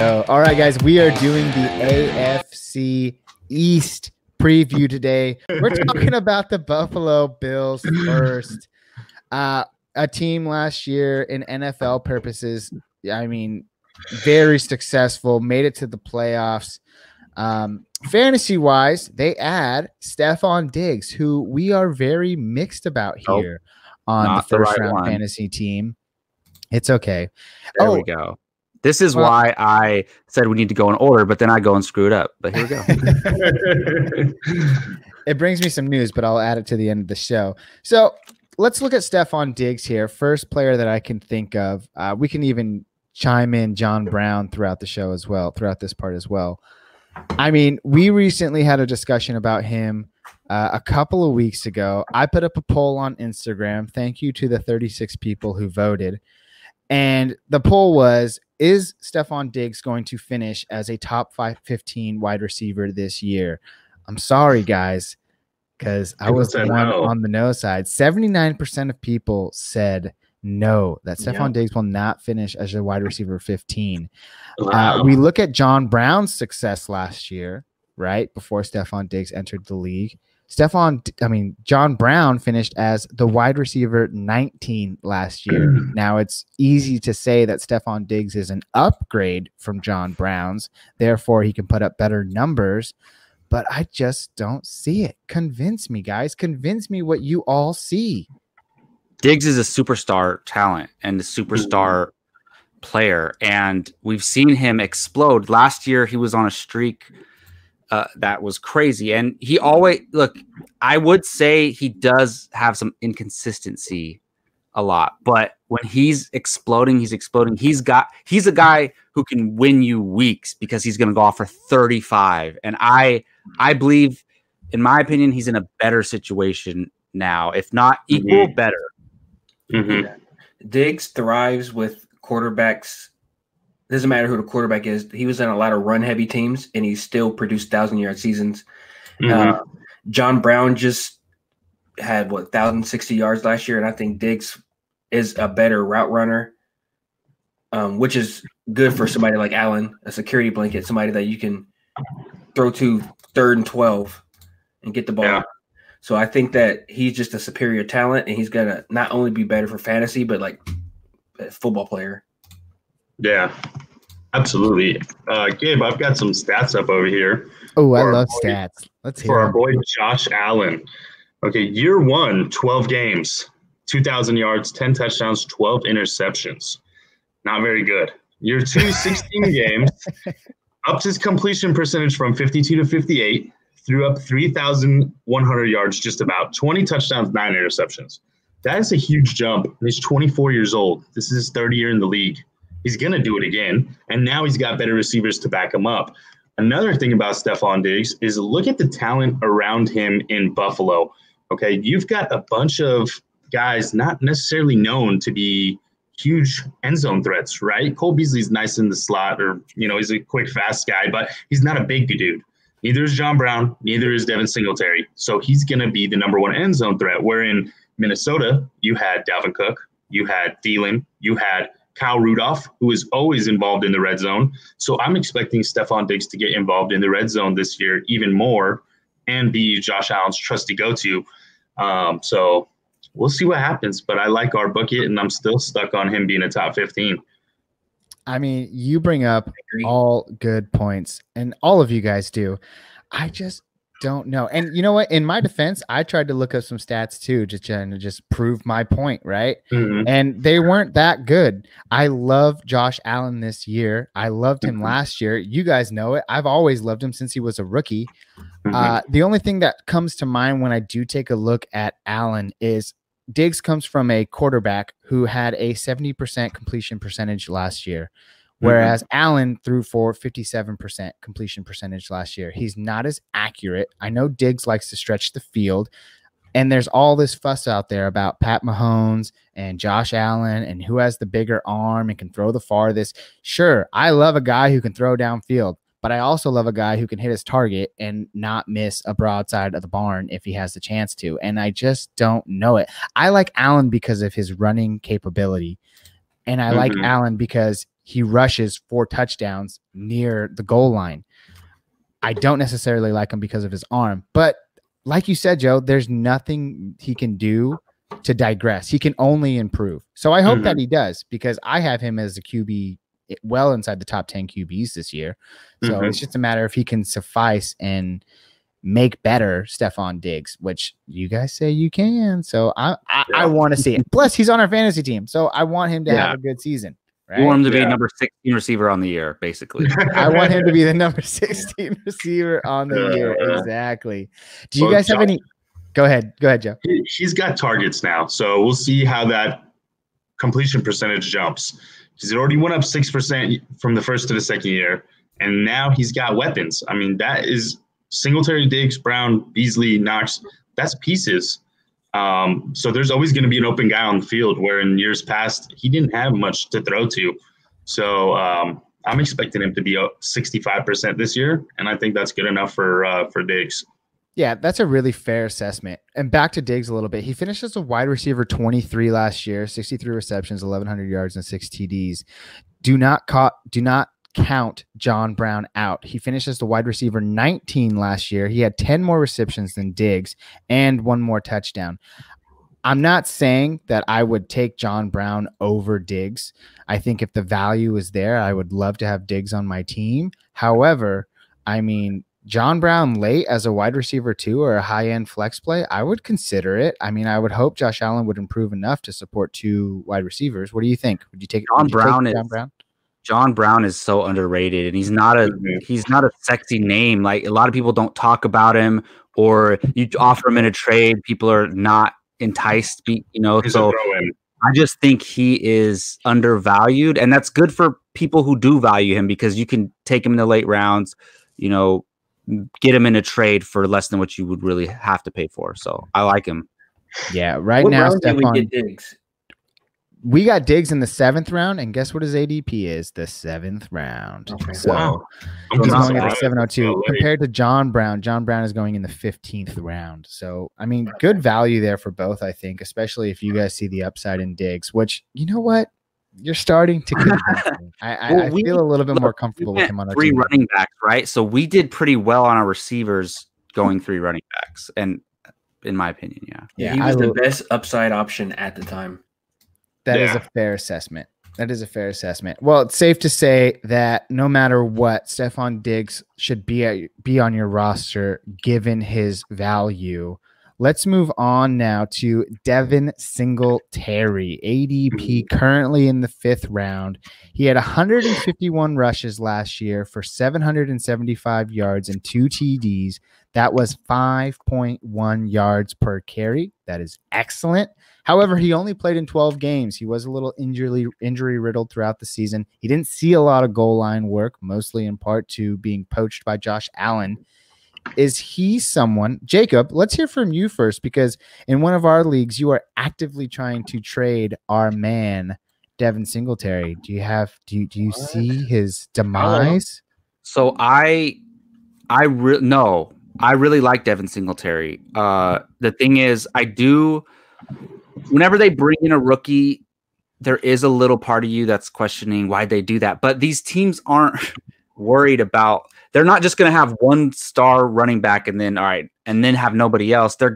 All right, guys, we are doing the AFC East preview today. We're talking about the Buffalo Bills first. A team last year in NFL purposes, I mean, very successful, made it to the playoffs. Fantasy-wise, they add Stefon Diggs, who we are very mixed about here on the first-round fantasy team. It's okay. There we go. This is why I said we need to go in order, but then I go and screw it up. But here we go. It brings me some news, but I'll add it to the end of the show. So let's look at Stefon Diggs here. First player that I can think of. We can even chime in John Brown throughout the show as well, throughout this part as well. I mean, we recently had a discussion about him a couple of weeks ago. I put up a poll on Instagram. Thank you to the 36 people who voted. And the poll was, is Stefon Diggs going to finish as a top 15 wide receiver this year? I'm sorry, guys, because I was the one on the no side. 79% of people said no, that Stefon Diggs will not finish as a wide receiver 15. Wow. We look at John Brown's success last year, right, before Stefon Diggs entered the league. John Brown finished as the wide receiver 19 last year. Now, it's easy to say that Stefon Diggs is an upgrade from John Brown's. Therefore, he can put up better numbers. But I just don't see it. Convince me, guys. Convince me what you all see. Diggs is a superstar talent and a superstar player. And we've seen him explode. Last year, he was on a streak that was crazy. And he always, look, I would say he does have some inconsistency a lot, but when he's exploding, he's exploding. He's a guy who can win you weeks because he's going to go off for 35. And I believe, in my opinion, he's in a better situation now, if not equal, better. Diggs thrives with quarterbacks. Doesn't matter who the quarterback is. He was in a lot of run-heavy teams, and he still produced 1,000-yard seasons. John Brown just had, 1,060 yards last year, and I think Diggs is a better route runner, which is good for somebody like Allen, a security blanket, somebody that you can throw to 3rd and 12 and get the ball. Yeah. So I think that he's just a superior talent, and he's going to not only be better for fantasy, but like a football player. Yeah, absolutely. Gabe, I've got some stats up over here. Oh, I love stats. Let's hear for our boy Josh Allen. Okay, year 1, 12 games, 2,000 yards, 10 touchdowns, 12 interceptions. Not very good. Year 2, 16 games, upped his completion percentage from 52 to 58, threw up 3,100 yards, just about 20 touchdowns, 9 interceptions. That is a huge jump. He's 24 years old. This is his 3rd year in the league. He's going to do it again, and now he's got better receivers to back him up. Another thing about Stefon Diggs is look at the talent around him in Buffalo. Okay, you've got a bunch of guys not necessarily known to be huge end zone threats, right? Cole Beasley's nice in the slot, or, he's a quick, fast guy, but he's not a big dude. Neither is John Brown, neither is Devin Singletary. So he's going to be the number 1 end zone threat, where in Minnesota, you had Dalvin Cook, you had Thielen, you had Kyle Rudolph, who is always involved in the red zone. So I'm expecting Stefon Diggs to get involved in the red zone this year even more and be Josh Allen's trusty go-to. So we'll see what happens. But I like our bucket, and I'm still stuck on him being a top 15. I mean, you bring up all good points, and all of you guys do. I just don't know. And you know what? In my defense, I tried to look up some stats too, just prove my point, right? And they weren't that good. I love Josh Allen this year. I loved him last year. You guys know it. I've always loved him since he was a rookie. The only thing that comes to mind when I do take a look at Allen is Diggs comes from a quarterback who had a 70% completion percentage last year. Whereas Allen threw for 57% completion percentage last year. He's not as accurate. I know Diggs likes to stretch the field, and there's all this fuss out there about Pat Mahomes and Josh Allen and who has the bigger arm and can throw the farthest. Sure, I love a guy who can throw downfield, but I also love a guy who can hit his target and not miss a broadside of the barn if he has the chance to, and I just don't know it. I like Allen because of his running capability. And I like Allen because he rushes 4 touchdowns near the goal line. I don't necessarily like him because of his arm, but like you said, Joe, there's nothing he can do to digress. He can only improve. So I hope that he does, because I have him as a QB well inside the top 10 QBs this year. So it's just a matter if he can suffice and make better Stefon Diggs, which you guys say you can. So I want to see it. Plus, he's on our fantasy team, so I want him to have a good season. Right? You want him to be number 16 receiver on the year, basically. I want him to be the number 16 receiver on the year. Exactly. Do you guys have any? Go ahead, Joe. He's got targets now, so we'll see how that completion percentage jumps. He's already went up 6% from the first to the second year, and now he's got weapons. I mean, that is Singletary, Diggs, Brown, Beasley, Knox. That's pieces. So there's always going to be an open guy on the field, where in years past he didn't have much to throw to. So I'm expecting him to be 65% this year, and I think that's good enough for Diggs. Yeah, that's a really fair assessment. And back to Diggs a little bit. He finished as a wide receiver 23 last year, 63 receptions, 1,100 yards, and 6 TDs. Do not count John Brown out. He finished as the wide receiver 19 last year. He had 10 more receptions than Diggs and 1 more touchdown. I'm not saying that I would take John Brown over Diggs. I think if the value is there, I would love to have Diggs on my team. However, I mean, John Brown late as a wide receiver 2 or a high-end flex play, I would consider it. I mean, I would hope Josh Allen would improve enough to support 2 wide receivers. What do you think? Would you take John Brown? John Brown is so underrated, and he's not a sexy name. Like, a lot of people don't talk about him, or you offer him in a trade, people are not enticed, so I just think he is undervalued, and that's good for people who do value him, because you can take him in the late rounds, get him in a trade for less than what you would really have to pay for. So I like him. Yeah, what now, Stefon, we got Diggs in the 7th round, and guess what his ADP is? The 7th round. Okay. So he's going at the 702 compared to John Brown. John Brown is going in the 15th round. So, I mean, good value there for both, I think, especially if you guys see the upside in Diggs, which, you know what? You're starting to convince me. I feel a little bit more comfortable with him on our 3 team. running backs, right? So we did pretty well on our receivers going 3 running backs, and in my opinion, yeah, he was the best upside option at the time. That is a fair assessment. That is a fair assessment. Well, it's safe to say that no matter what, Stefon Diggs should be on your roster given his value. Let's move on now to Devin Singletary, ADP currently in the 5th round. He had 151 rushes last year for 775 yards and 2 TDs. That was 5.1 yards per carry. That is excellent. However, he only played in 12 games. He was a little injury riddled throughout the season. He didn't see a lot of goal line work, mostly in part to being poached by Josh Allen. Is he someone, Jacob, let's hear from you first, because in one of our leagues, you are actively trying to trade our man, Devin Singletary. Do you see his demise? So I really like Devin Singletary. The thing is, whenever they bring in a rookie, there is a little part of you that's questioning why they do that. But these teams aren't worried about, they're not just going to have 1 star running back and then have nobody else. They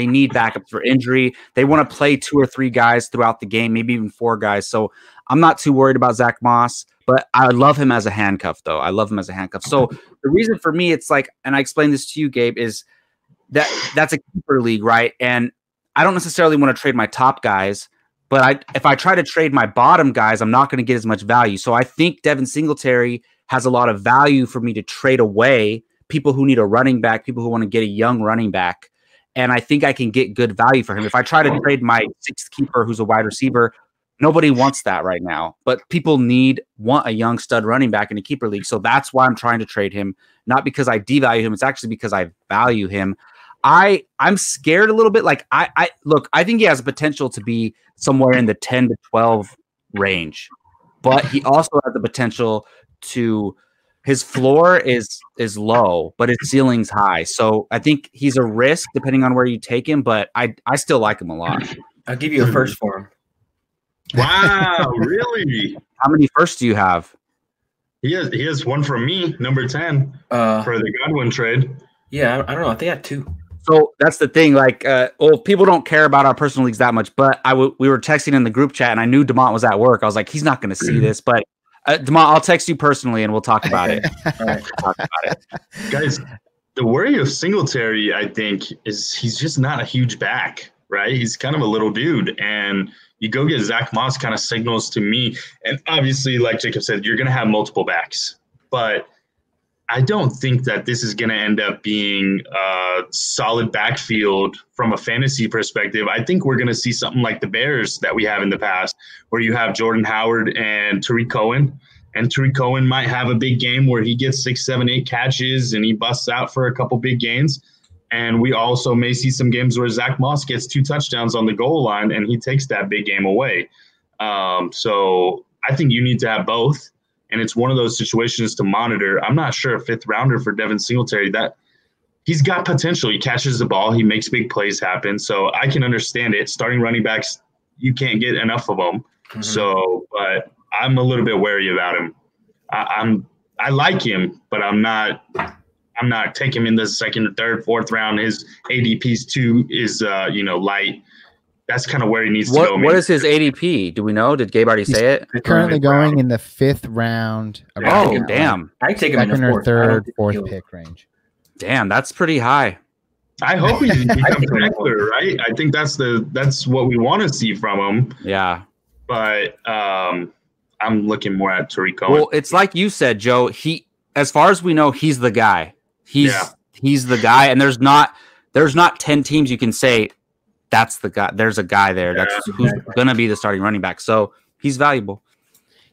need backups for injury. They want to play 2 or 3 guys throughout the game, maybe even 4 guys. So I'm not too worried about Zach Moss, but I love him as a handcuff though. I love him as a handcuff. So the reason for me, it's like, and I explained this to you, Gabe, is that's a keeper league, right? And I don't necessarily want to trade my top guys, but if I try to trade my bottom guys, I'm not going to get as much value. So I think Devin Singletary has a lot of value for me to trade away people who need a running back, people who want to get a young running back. And I think I can get good value for him. If I try to trade my 6th keeper who's a wide receiver, nobody wants that right now. But people want a young stud running back in a keeper league. So that's why I'm trying to trade him, not because I devalue him. It's actually because I value him. I'm scared a little bit. Like I think he has the potential to be somewhere in the 10 to 12 range, but he also has the potential to, his floor is low, but his ceiling's high. So I think he's a risk depending on where you take him, but I still like him a lot. I'll give you a first for him. Wow, really? How many firsts do you have? He has one from me, number 10, for the Godwin trade. Yeah, I don't know. I think I had 2. So that's the thing. Like, people don't care about our personal leagues that much. But we were texting in the group chat, and I knew DeMont was at work. I was like, he's not going to see this. But DeMont, I'll text you personally, and we'll talk about it. All right. Talk about it. Guys, the worry of Singletary, I think, is he's just not a huge back, right? He's kind of a little dude, and you go get Zach Moss kind of signals to me. And obviously, like Jacob said, you're going to have multiple backs. But I don't think that this is going to end up being a solid backfield from a fantasy perspective. I think we're going to see something like the Bears that we have in the past, where you have Jordan Howard and Tariq Cohen. And Tariq Cohen might have a big game where he gets 6, 7, 8 catches and he busts out for a couple big gains. And we also may see some games where Zach Moss gets 2 touchdowns on the goal line and he takes that big game away. So I think you need to have both. And it's one of those situations to monitor. I'm not sure a 5th rounder for Devin Singletary, that he's got potential. He catches the ball. He makes big plays happen. So I can understand it. Starting running backs, you can't get enough of them. Mm-hmm. So, but I'm a little bit wary about him. I like him, but I'm not taking him in the 2nd, 3rd, 4th round. His ADP's light. That's kind of where he needs to go. What is his ADP? Do we know? Did Gabe already say it? Currently going in the 5th round. Oh, damn! I take him in the 4th, 3rd, 4th pick range. Damn, that's pretty high. I hope he becomes regular, right? I think that's what we want to see from him. Yeah, but I'm looking more at Tariq Cohen. Well, it's like you said, Joe. As far as we know, he's the guy. He's the guy, and there's not 10 teams you can say that's the guy. There's a guy there that's who's going to be the starting running back. So he's valuable.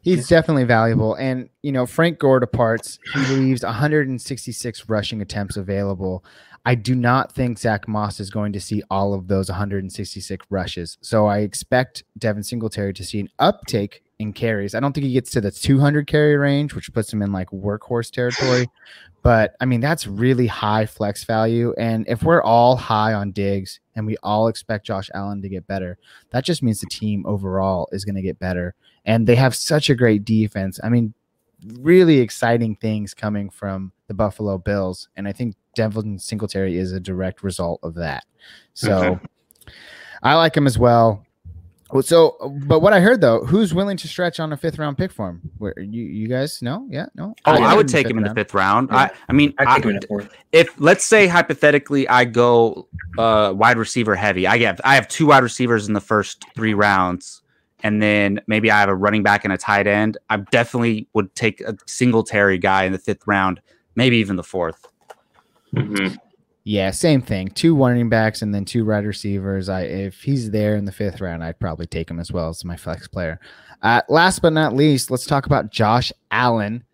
He's definitely valuable. And, Frank Gore departs. He leaves 166 rushing attempts available. I do not think Zach Moss is going to see all of those 166 rushes. So I expect Devin Singletary to see an uptake in carries. I don't think he gets to the 200 carry range, which puts him in like workhorse territory. But I mean, that's really high flex value. And if we're all high on Diggs and we all expect Josh Allen to get better, that just means the team overall is going to get better. And they have such a great defense. I mean, really exciting things coming from the Buffalo Bills. And I think Devin Singletary is a direct result of that. So I like him as well. So, but what I heard though, who's willing to stretch on a 5th round pick for him? Where you guys know? Yeah, no. Oh, I would take him in the 5th round. Yeah. I mean, I'd take him in the 4th. If let's say hypothetically, I go wide receiver heavy. I have 2 wide receivers in the first 3 rounds, and then maybe I have a running back and a tight end. I definitely would take a Singletary guy in the 5th round, maybe even the 4th. Mm-hmm. Yeah, same thing. 2 running backs and then 2 wide receivers. If he's there in the 5th round, I'd probably take him as well as my flex player. Last but not least, let's talk about Josh Allen.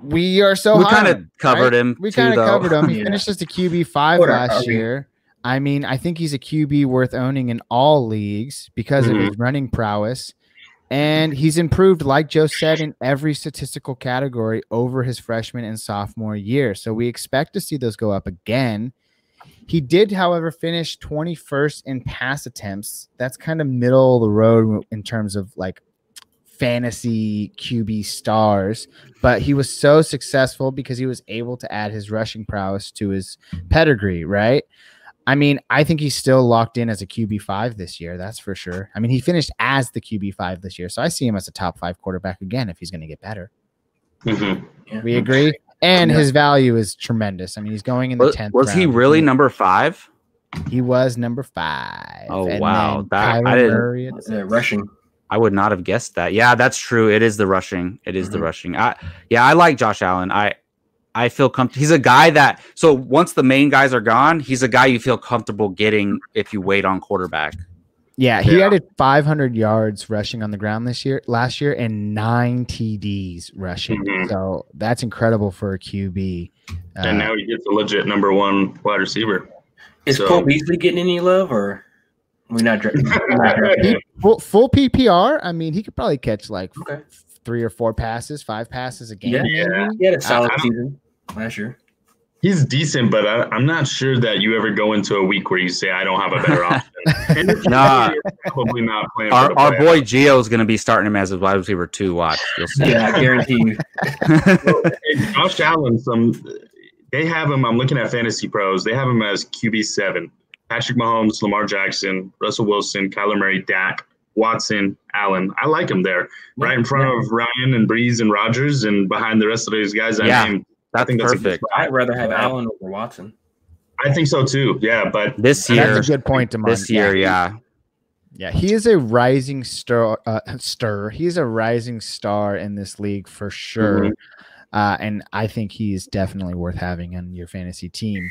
We are so we high. kind of covered him. We kind of covered him. He Yeah. finished as a QB5 last year. I mean, I think he's a QB worth owning in all leagues because of his running prowess. And he's improved, like Joe said, in every statistical category over his freshman and sophomore year. So we expect to see those go up again. He did, however, finish 21st in pass attempts. That's kind of middle of the road in terms of like fantasy QB stars. But he was so successful because he was able to add his rushing prowess to his pedigree, right? I mean, I think he's still locked in as a QB5 this year. That's for sure. I mean, he finished as the QB5 this year. So I see him as a top 5 quarterback again if he's going to get better. Mm-hmm. Yeah. We agree. And his value is tremendous. I mean, he's going in the 10th Was he round. really number 5? He was number 5. Oh, And wow. then I Kyler didn't- Murray at 6. Rushing. I would not have guessed that. Yeah, that's true. It is the rushing. It is the rushing. I like Josh Allen. I feel comfortable. He's a guy that, so once the main guys are gone, he's a guy you feel comfortable getting if you wait on quarterback. Yeah, he added 500 yards rushing on the ground last year, and 9 TDs rushing. So that's incredible for a QB. And now he gets a legit number 1 wide receiver. Is Cole Beasley getting any love, or we not drafting? Full PPR? I mean, he could probably catch like Okay. 3 or 4 passes, 5 passes a game. Yeah. He had a solid season last year. He's decent, but I'm not sure that you ever go into a week where you say I don't have a better option. And if Nah. you're probably not playing. Our boy playoffs. Gio is going to be starting him as a wide receiver 2. Watch, you'll see. Yeah, I guarantee you. And Josh Allen, they have him. I'm looking at Fantasy Pros. They have him as QB7. Patrick Mahomes, Lamar Jackson, Russell Wilson, Kyler Murray, Dak, Watson, Allen. I like him there, right in front of Ryan and Breeze and Rodgers, and behind the rest of those guys I named. That's I think that's perfect. I'd rather have Allen over Watson. I think so too. Yeah, but This year, That's a good point, Damon. this year, yeah. Yeah, he is a rising star. He's a rising star in this league for sure. And I think he's definitely worth having on your fantasy team.